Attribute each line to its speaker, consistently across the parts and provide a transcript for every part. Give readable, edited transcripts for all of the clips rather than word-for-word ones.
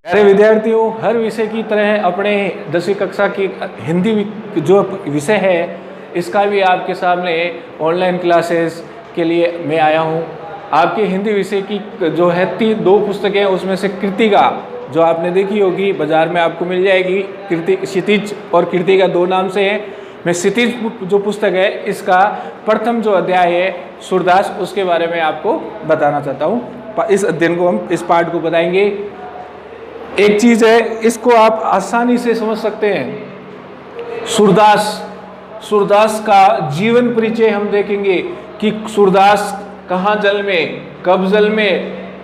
Speaker 1: प्यारे विद्यार्थियों, हर विषय की तरह अपने 10वीं कक्षा की हिंदी जो विषय है इसका भी आपके सामने ऑनलाइन क्लासेस के लिए मैं आया हूँ। आपके हिंदी विषय की जो है दो पुस्तकें, उसमें से कृतिका जो आपने देखी होगी बाजार में आपको मिल जाएगी। क्षितिज और कृतिका दो नाम से है। मैं क्षितिज जो पुस्तक है इसका प्रथम जो अध्याय है सूरदास, उसके बारे में आपको बताना चाहता हूँ। इस अध्ययन को हम इस पाठ को बताएंगे। एक चीज है, इसको आप आसानी से समझ सकते हैं। सूरदास का जीवन परिचय हम देखेंगे कि सूरदास कहाँ जन्मे, कब जन्मे,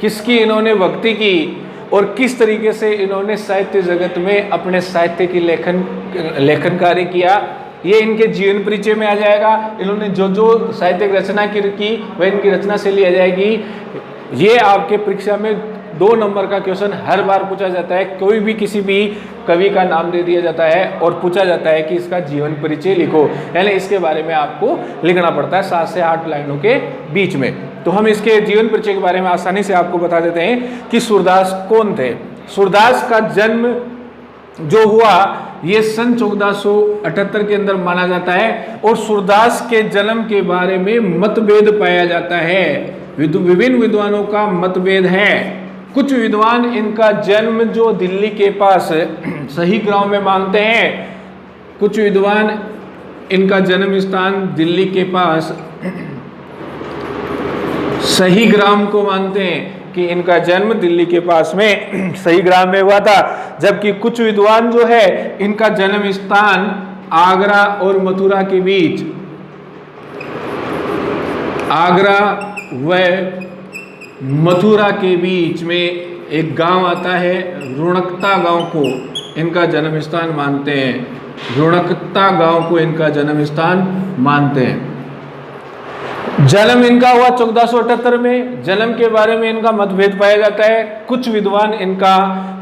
Speaker 1: किसकी इन्होंने भक्ति की और किस तरीके से इन्होंने साहित्य जगत में अपने साहित्य की लेखन कार्य किया, ये इनके जीवन परिचय में आ जाएगा। इन्होंने जो साहित्यिक रचना की वह इनकी रचना से ली आ जाएगी। ये आपके परीक्षा में 2 नंबर का क्वेश्चन हर बार पूछा जाता है। कोई भी किसी भी कवि का नाम दे दिया जाता है और पूछा जाता है कि इसका जीवन परिचय लिखो, यानी इसके बारे में आपको लिखना पड़ता है 7 से 8 लाइनों के बीच में। तो हम इसके जीवन परिचय के बारे में आसानी से आपको बता देते हैं कि सूरदास कौन थे। सूरदास का जन्म जो हुआ ये सन 1478 के अंदर माना जाता है और सूरदास के जन्म के बारे में मतभेद पाया जाता है। विभिन्न विद्वानों का मतभेद है। कुछ विद्वान इनका जन्म जो दिल्ली के पास सही गांव में मानते हैं, कुछ विद्वान इनका जन्म स्थान दिल्ली के पास सही ग्राम को मानते हैं कि इनका जन्म दिल्ली के पास में सही ग्राम में हुआ था, जबकि कुछ विद्वान जो है इनका जन्म स्थान आगरा और मथुरा के बीच, आगरा व मथुरा के बीच में एक गांव आता है रुणकता गांव को इनका जन्म स्थान मानते हैं। रुणकता गांव को इनका जन्म स्थान मानते हैं। जन्म इनका हुआ 1478 में। जन्म के बारे में इनका मतभेद पाया जाता है। कुछ विद्वान इनका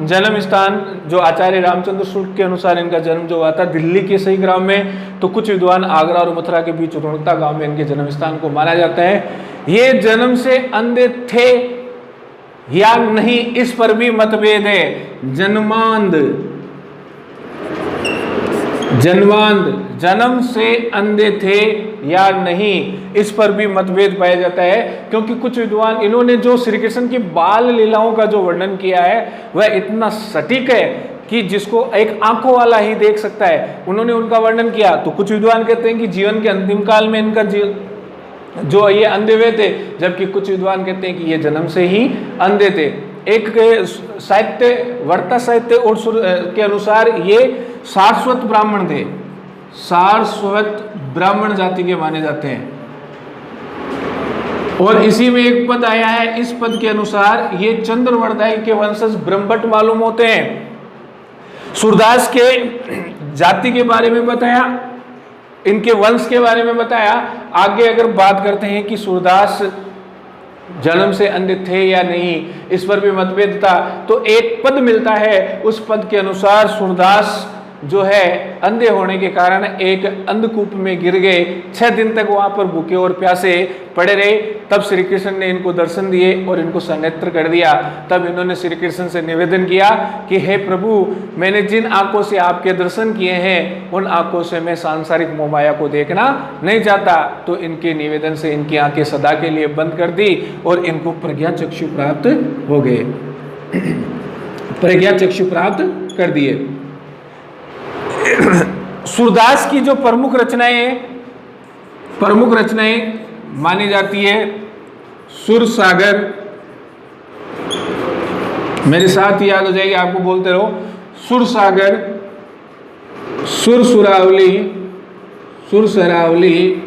Speaker 1: जन्म स्थान जो आचार्य रामचंद्र शुक्ल के अनुसार इनका जन्म जो हुआ था दिल्ली के सही ग्राम में, तो कुछ विद्वान आगरा और मथुरा के बीच रुणकता गांव में इनके जन्म स्थान को माना जाता है। ये जन्म से अंधे थे या नहीं, इस पर भी मतभेद है। जन्मांध जन्म से अंधे थे या नहीं, इस पर भी मतभेद पाया जाता है। क्योंकि कुछ विद्वान इन्होंने जो श्री कृष्ण की बाल लीलाओं का जो वर्णन किया है वह इतना सटीक है कि जिसको एक आंखों वाला ही देख सकता है, उन्होंने उनका वर्णन किया। तो कुछ विद्वान कहते हैं कि जीवन के अंतिम काल में इनका जो ये अंधे हुए थे, जबकि कुछ विद्वान कहते हैं कि ये जन्म से ही अंधे थे। एक साहित्य वर्ता साहित्य और के अनुसार ये सारस्वत ब्राह्मण थे। सारस्वत ब्राह्मण जाति के माने जाते हैं। और इसी में एक पद आया है, इस पद के अनुसार ये चंद्रवरदाई के वंशज ब्रह्मभट्ट मालूम होते हैं। सूरदास के जाति के बारे में बताया, इनके वंश के बारे में बताया। आगे अगर बात करते हैं कि सूरदास जन्म से अंधे थे या नहीं, इस पर भी मतभेद था, तो एक पद मिलता है। उस पद के अनुसार सूरदास जो है अंधे होने के कारण एक अंधकूप में गिर गए। 6 दिन तक वहां पर भूखे और प्यासे पड़े रहे। तब श्री कृष्ण ने इनको दर्शन दिए और इनको सनेत्र कर दिया। तब इन्होंने श्री कृष्ण से निवेदन किया कि हे प्रभु, मैंने जिन आंखों से आपके दर्शन किए हैं उन आंखों से मैं सांसारिक मोहमाया को देखना नहीं चाहता। तो इनके निवेदन से इनकी आंखें सदा के लिए बंद कर दी और इनको प्रज्ञा चक्षु प्राप्त हो गए। प्रज्ञा चक्षु प्राप्त कर दिए। सूरदास की जो प्रमुख रचनाएं मानी जाती है, सुर सागर, मेरे साथ याद हो जाएगी, आपको बोलते रहो। सुर सागर, सुर सरावली,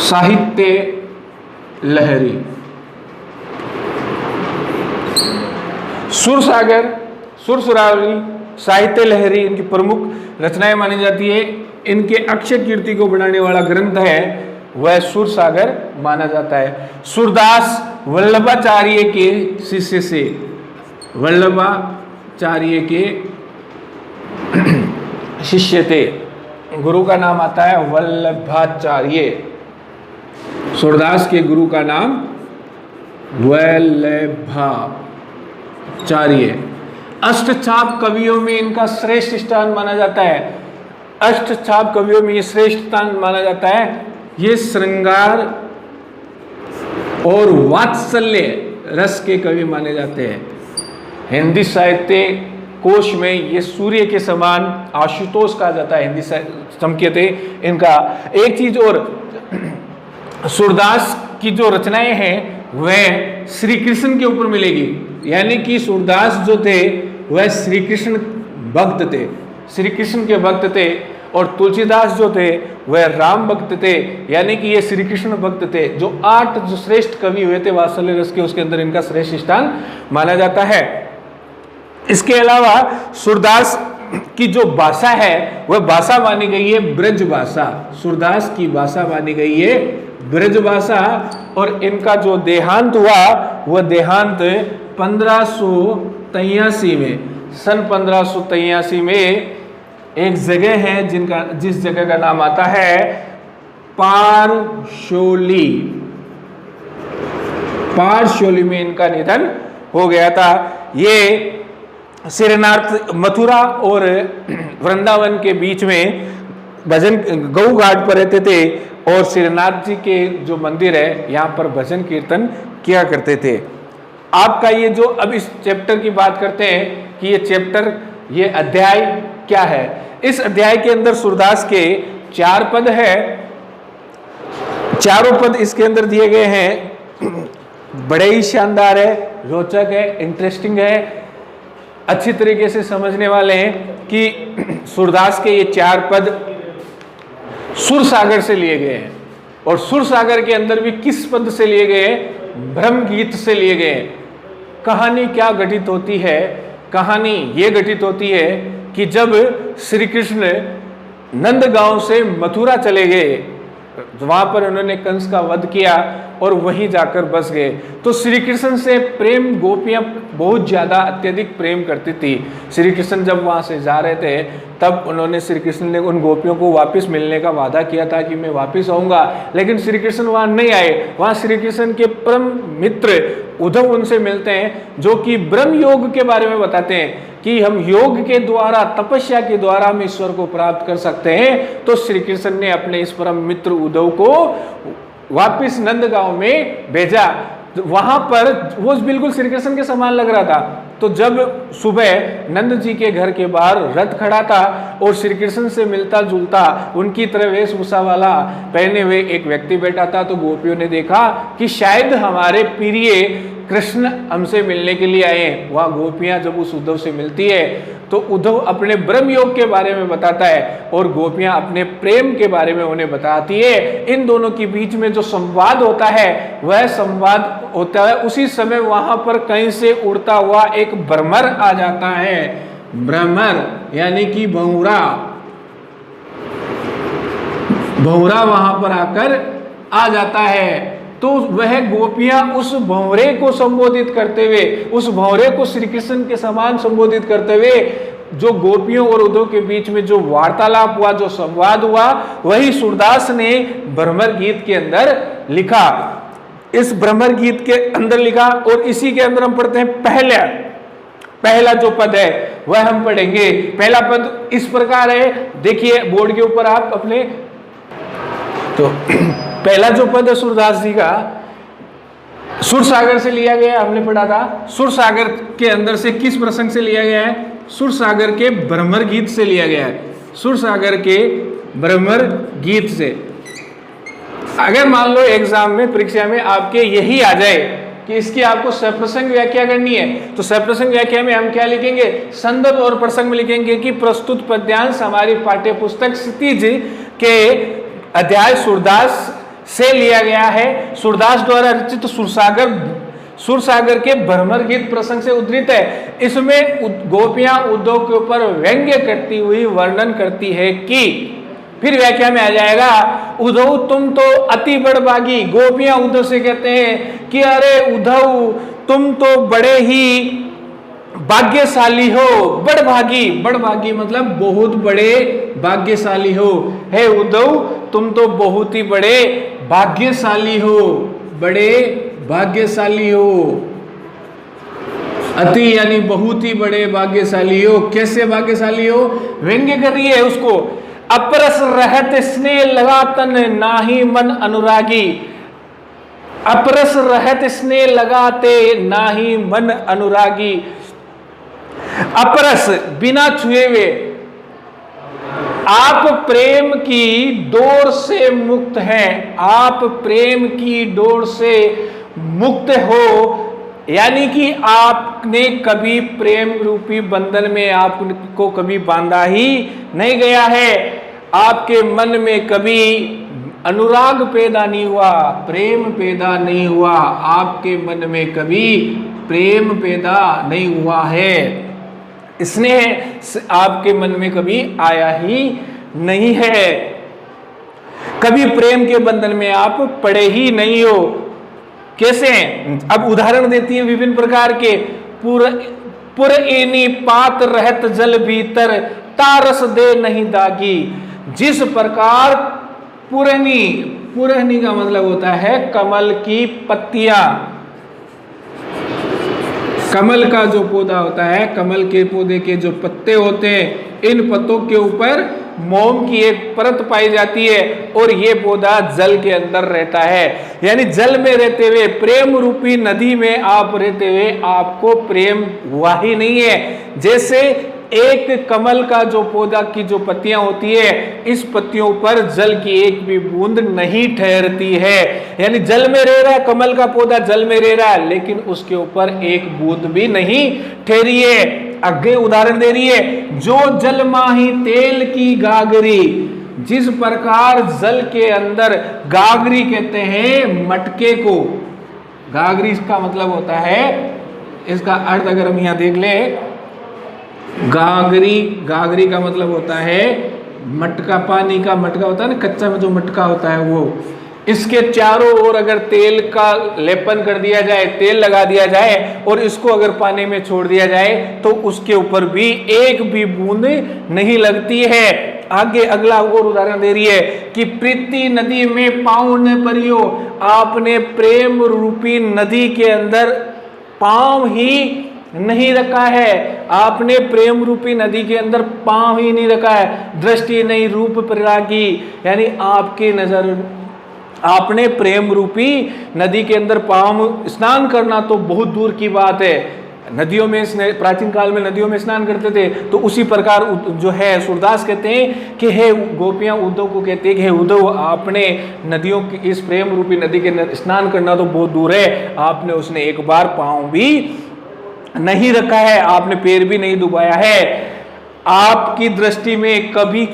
Speaker 1: साहित्य लहरी। सुरसागर, सुरसुरावली, साहित्य लहरी इनकी प्रमुख रचनाएं मानी जाती है। इनके अक्षय कीर्ति को बढ़ाने वाला ग्रंथ है वह सुरसागर माना जाता है। सूरदास वल्लभाचार्य के शिष्य से, वल्लभाचार्य के शिष्य थे। गुरु का नाम आता है वल्लभाचार्य। सूरदास के गुरु का नाम वल्लभाचार्य। अष्टछाप कवियों में इनका श्रेष्ठ स्थान माना जाता है। अष्टछाप कवियों में ये श्रेष्ठ स्थान माना जाता है। ये श्रृंगार और वात्सल्य रस के कवि माने जाते हैं। हिंदी साहित्य कोश में ये सूर्य के समान आशुतोष कहा जाता है। हिंदी संकेत इनका। एक चीज और, सूरदास की जो रचनाएं हैं वह श्री कृष्ण के ऊपर मिलेगी। यानी कि सूरदास जो थे वह श्री कृष्ण भक्त थे, श्री कृष्ण के भक्त थे। और तुलसीदास जो थे वह राम भक्त थे, यानी कि ये श्री कृष्ण भक्त थे। जो 8 जो श्रेष्ठ कवि हुए थे वात्सल्य रस के, उसके अंदर इनका श्रेष्ठ स्थान माना जाता है। इसके अलावा सूरदास की जो भाषा है वह भाषा मानी गई है ब्रज भाषा। सूरदास की भाषा मानी गई है ब्रज भाषा। और इनका जो देहांत हुआ वह देहांत 1583 में, सन 1583 में एक जगह है जिस जगह का नाम आता है पारशोली। पारशोली में इनका निधन हो गया था। ये श्रीनाथ मथुरा और वृंदावन के बीच में भजन गौ घाट पर रहते थे और श्रीनाथ जी के जो मंदिर है यहाँ पर भजन कीर्तन किया करते थे। आपका ये जो अब इस चैप्टर की बात करते हैं कि ये चैप्टर, ये अध्याय क्या है। इस अध्याय के अंदर सूरदास के 4 पद है। चारों पद इसके अंदर दिए गए हैं। बड़े ही शानदार है, रोचक है, इंटरेस्टिंग है, अच्छी तरीके से समझने वाले हैं कि सूरदास के ये 4 पद सुर सागर से लिए गए हैं। और सुर सागर के अंदर भी किस पद से लिए गए हैं? ब्रह्म गीत से लिए गए हैं। कहानी क्या घटित होती है? कहानी ये घटित होती है कि जब श्री कृष्ण नंदगांव से मथुरा चले गए, वहां पर उन्होंने कंस का वध किया और वहीं जाकर बस गए। तो श्री कृष्ण से प्रेम गोपियां बहुत ज्यादा अत्यधिक प्रेम करती थी। श्री कृष्ण जब वहां से जा रहे थे तब उन्होंने, श्री कृष्ण ने उन गोपियों को वापस मिलने का वादा किया था कि मैं वापस आऊंगा, लेकिन श्री कृष्ण वहां नहीं आए। वहां श्री कृष्ण के परम मित्र उद्धव उनसे मिलते हैं, जो कि ब्रह्म योग के बारे में बताते हैं कि हम योग के द्वारा, तपस्या के द्वारा हम ईश्वर को प्राप्त कर सकते हैं। तो श्री कृष्ण ने अपने इस परम मित्र उद्धव को वापिस नंदगांव में भेजा। वहां पर वो बिल्कुल श्री कृष्ण के समान लग रहा था। तो जब सुबह नंद जी के घर के बाहर रथ खड़ा था और श्री कृष्ण से मिलता जुलता उनकी तरह वेशभूषा वाला पहने हुए एक व्यक्ति बैठा था, तो गोपियों ने देखा कि शायद हमारे प्रिय कृष्ण हमसे मिलने के लिए आए हैं। वह गोपियां जब उस उद्धव से मिलती है तो उद्धव अपने ब्रह्म योग के बारे में बताता है और गोपियां अपने प्रेम के बारे में उन्हें बताती है। इन दोनों के बीच में जो संवाद होता है वह संवाद होता है। उसी समय वहां पर कहीं से उड़ता हुआ एक भ्रमर आ जाता है। भ्रमर यानी कि भंवरा, भंवरा वहां पर आकर आ जाता है। तो वह गोपियां उस भंवरे को संबोधित करते हुए, उस भंवरे को श्री कृष्ण के समान संबोधित करते हुए, जो गोपियों और उद्धव के बीच में जो वार्तालाप हुआ, जो संवाद हुआ, वही सूरदास ने भ्रमर गीत के अंदर लिखा। इस भ्रमर गीत के अंदर लिखा और इसी के अंदर हम पढ़ते हैं पहला जो पद है वह हम पढ़ेंगे। पहला पद इस प्रकार है, देखिए बोर्ड के ऊपर आप अपने। तो पहला जो पद है सूरदास जी का, सुर सागर से लिया गया, हमने पढ़ा था। सुर सागर के अंदर से किस प्रसंग से लिया गया है? सुर सागर के भ्रमर गीत से लिया गया है। सुर सागर के भ्रमर गीत से। अगर मान लो एग्जाम में, परीक्षा में आपके यही आ जाए कि इसकी आपको सप्रसंग व्याख्या करनी है, तो सप्रसंग व्याख्या में हम क्या लिखेंगे? संदर्भ और प्रसंग में लिखेंगे कि प्रस्तुत पद्यांश हमारी पाठ्य पुस्तक क्षितिज के अध्याय सूरदास से लिया गया है। सूरदास द्वारा रचित सुरसागर के भ्रमर गीत प्रसंग से उद्धृत है। इसमें गोपियां उद्धव के ऊपर व्यंग्य करती हुई वर्णन करती है कि, फिर व्याख्या में आ जाएगा, उद्धव तुम तो अति बड़भागी। गोपियां उद्धव से कहते हैं कि अरे उद्धव तुम तो बड़े ही भाग्यशाली हो। बड़भागी, बड़भागी मतलब बहुत बड़े भाग्यशाली हो। हे उद्धव तुम तो बहुत ही बड़े भाग्यशाली हो, बड़े भाग्यशाली हो, अति यानी बहुत ही बड़े भाग्यशाली हो। कैसे भाग्यशाली हो? व्यंग्य कर रही है उसको। अपरस रहत स्नेह लगातन नाही मन अनुरागी, अपरस रहत स्नेह लगाते नाही मन अनुरागी। अपरस बिना छुए हुए, आप प्रेम की डोर से मुक्त हैं, आप प्रेम की डोर से मुक्त हो, यानी कि आपने कभी प्रेम रूपी बंधन में आपको कभी बांधा ही नहीं गया है, आपके मन में कभी अनुराग पैदा नहीं हुआ, प्रेम पैदा नहीं हुआ, आपके मन में कभी प्रेम पैदा नहीं हुआ है, स्नेह आपके मन में कभी आया ही नहीं है, कभी प्रेम के बंधन में आप पड़े ही नहीं हो। कैसे? अब उदाहरण देती है विभिन्न प्रकार के। पुरएनी पात रहत जल भीतर तारस दे नहीं दागी। जिस प्रकार पुरहनी का मतलब होता है कमल की पत्तियां, कमल का जो पौधा होता है, कमल के पौधे के जो पत्ते होते हैं, इन पत्तों के ऊपर मोम की एक परत पाई जाती है और ये पौधा जल के अंदर रहता है, यानी जल में रहते हुए, प्रेम रूपी नदी में आप रहते हुए आपको प्रेम हुआ ही नहीं है। जैसे एक कमल का जो पौधा की जो पत्तियां होती है, इस पत्तियों पर जल की एक भी बूंद नहीं ठहरती है, यानी जल में रह रहा है, कमल का पौधा जल में रह रहा है, लेकिन उसके ऊपर एक बूंद भी नहीं ठहरी है। आगे उदाहरण दे रही है, जो जल माही तेल की गागरी। जिस प्रकार जल के अंदर गागरी कहते हैं मटके को, गागरी इसका मतलब होता है, इसका अर्थ अगर हम यहां देख ले, गागरी का मतलब होता है मटका, पानी का मटका होता है ना, कच्चा में जो मटका होता है वो। इसके चारों ओर अगर तेल का लेपन कर दिया जाए, तेल लगा दिया जाए और इसको अगर पानी में छोड़ दिया जाए तो उसके ऊपर भी एक भी बूंद नहीं लगती है। आगे अगला और उदाहरण दे रही है कि प्रीति नदी में पांव न परियो। आपने प्रेम रूपी नदी के अंदर पांव ही नहीं रखा है, आपने प्रेम रूपी नदी के अंदर पांव ही नहीं रखा है। दृष्टि नहीं रूप परिरागी, यानी आपकी नजर, आपने प्रेम रूपी नदी के अंदर पांव, स्नान करना तो बहुत दूर की बात है, नदियों में, प्राचीन काल में नदियों में स्नान करते थे, तो उसी प्रकार जो है सूरदास कहते हैं कि हे गोपियां उद्धव को कहते हैं कि हे उद्धव, आपने नदियों की, इस प्रेम रूपी नदी के स्नान करना तो बहुत दूर है, आपने उसने एक बार पांव भी नहीं रखा है, आपने पैर भी नहीं डुबाया है। आपकी दृष्टि में कभी,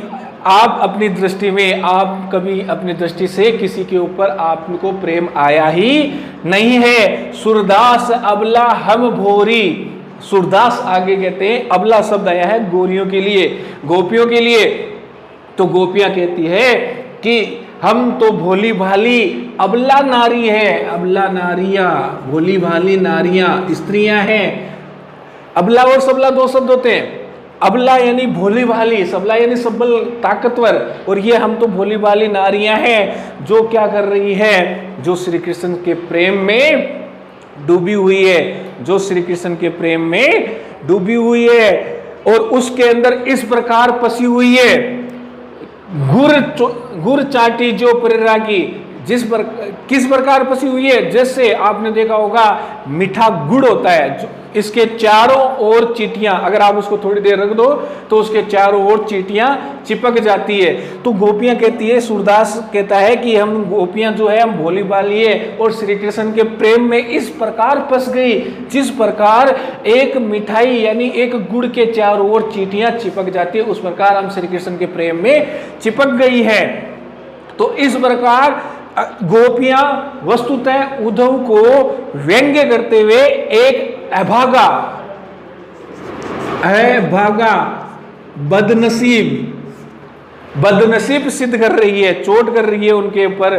Speaker 1: आप अपनी दृष्टि में, आप कभी अपनी दृष्टि से किसी के ऊपर आपको प्रेम आया ही नहीं है। सूरदास अबला हम भोरी। सूरदास आगे कहते हैं, अबला शब्द आया है गोरियों के लिए, गोपियों के लिए। तो गोपियां कहती है कि हम तो भोली भाली अबला नारी है, अबला नारियां, भोली भाली नारियां, स्त्रियां हैं। अबला और सबला दो शब्द होते हैं। अबला यानी भोली भाली, सबला यानी सबल ताकतवर, और ये हम तो भोली भाली नारियां हैं जो क्या कर रही है, जो श्री कृष्ण के प्रेम में डूबी हुई है, जो श्री कृष्ण के प्रेम में डूबी हुई है और उसके अंदर इस प्रकार फंसी हुई है। गुर चाटी जो परिरागी, किस प्रकार फंसी हुई है, जैसे आपने देखा होगा मीठा गुड़ होता है, इसके चारों ओर चींटियां, अगर आप उसको थोड़ी देर रख दो तो उसके चारों ओर चींटियां चिपक जाती है। तो गोपियां कहती है, सूरदास कहता है कि हम गोपियां जो है हम भोली भाली है और श्री कृष्ण के प्रेम में इस प्रकार फंस गई, जिस प्रकार एक मिठाई यानी एक गुड़ के चारों ओर चींटियां चिपक जाती है, उस प्रकार हम श्री कृष्ण के प्रेम में चिपक गई है। तो इस प्रकार गोपियां वस्तुतः उद्धव को व्यंग्य करते हुए एक अभागा बदनसीब सिद्ध कर रही है, चोट कर रही है उनके ऊपर।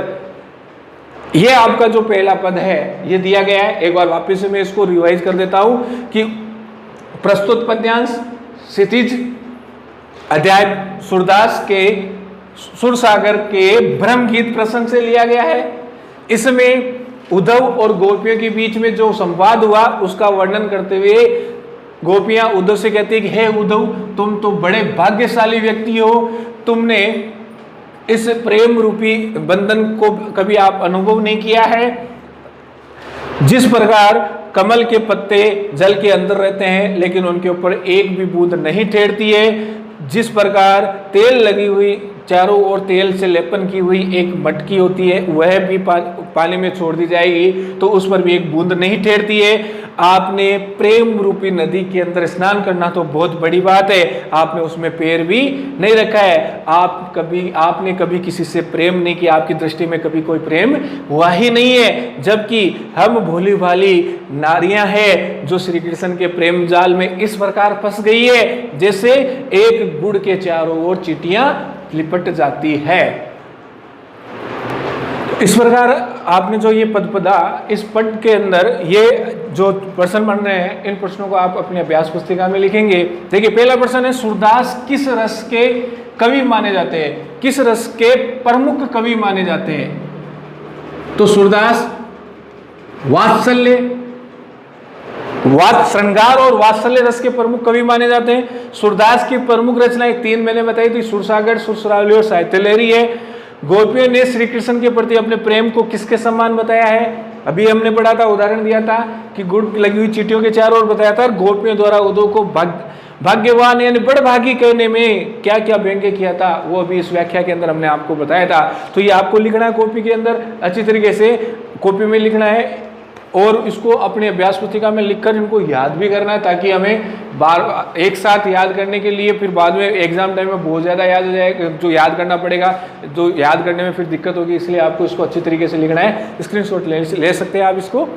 Speaker 1: यह आपका जो पहला पद है ये दिया गया है। एक बार वापस से मैं इसको रिवाइज कर देता हूं कि प्रस्तुत पद्यांश क्षितिज अध्याय सूरदास के सुरसागर के ब्रह्म गीत प्रसंग से लिया गया है। इसमें उद्धव और गोपियों के बीच में जो संवाद हुआ उसका वर्णन करते हुए गोपियां उद्धव से कहती है कि हे उद्धव, तुम तो बड़े भाग्यशाली व्यक्ति हो, तुमने इस प्रेम रूपी बंधन को कभी आप अनुभव नहीं किया है। जिस प्रकार कमल के पत्ते जल के अंदर रहते हैं लेकिन उनके ऊपर एक भी बूंद नहीं ठहरती है, जिस प्रकार तेल लगी हुई चारों ओर तेल से लेपन की हुई एक मटकी होती है, वह भी पानी में छोड़ दी जाएगी तो उस पर भी एक बूंद नहीं ठहरती है। आपने प्रेम रूपी नदी के अंदर स्नान करना तो बहुत बड़ी बात है, आपने उसमें पैर भी नहीं रखा है। आपने कभी किसी से प्रेम नहीं किया, आपकी दृष्टि में कभी कोई प्रेम हुआ ही नहीं है, जबकि हम भोली भाली नारियां हैं जो श्री कृष्ण के प्रेम जाल में इस प्रकार फंस गई है जैसे एक गुड़ के चारों ओर चींटियां लिपट जाती है। इस प्रकार आपने जो ये पद पढ़ा, इस पद के अंदर ये जो प्रश्न बन रहे हैं, इन प्रश्नों को आप अपनी अभ्यास पुस्तिका में लिखेंगे। देखिए, पहला प्रश्न है, सूरदास किस रस के कवि माने जाते हैं? किस रस के प्रमुख कवि माने जाते हैं? तो सूरदास वात्सल्य, श्रृंगार और वात्सल्य रस के प्रमुख कवि माने जाते हैं। सूरदास की प्रमुख रचनाएं 3 मैंने बताई थी, सुरसागर, सुरसरावली और साहित्य लहरी है। गोपियों ने श्री कृष्ण के प्रति अपने प्रेम को किसके समान बताया है? अभी हमने पढ़ा था, उदाहरण दिया था कि गुड़ लगी हुई चींटियों के चारों ओर बताया था। गोपियों द्वारा उद्धव को भाग्यवान यानी बड़भागी कहने में क्या क्या व्यंग्य किया था वो अभी इस व्याख्या के अंदर हमने आपको बताया था। तो ये आपको लिखना है कॉपी के अंदर, अच्छी तरीके से कॉपी में लिखना है और इसको अपने अभ्यास पुस्तिका में लिखकर इनको याद भी करना है, ताकि हमें बार एक साथ याद करने के लिए फिर बाद में एग्जाम टाइम में बहुत ज़्यादा याद हो जाएगा, जो याद करना पड़ेगा, जो याद करने में फिर दिक्कत होगी। इसलिए आपको इसको अच्छी तरीके से लिखना है। स्क्रीनशॉट ले सकते हैं आप इसको।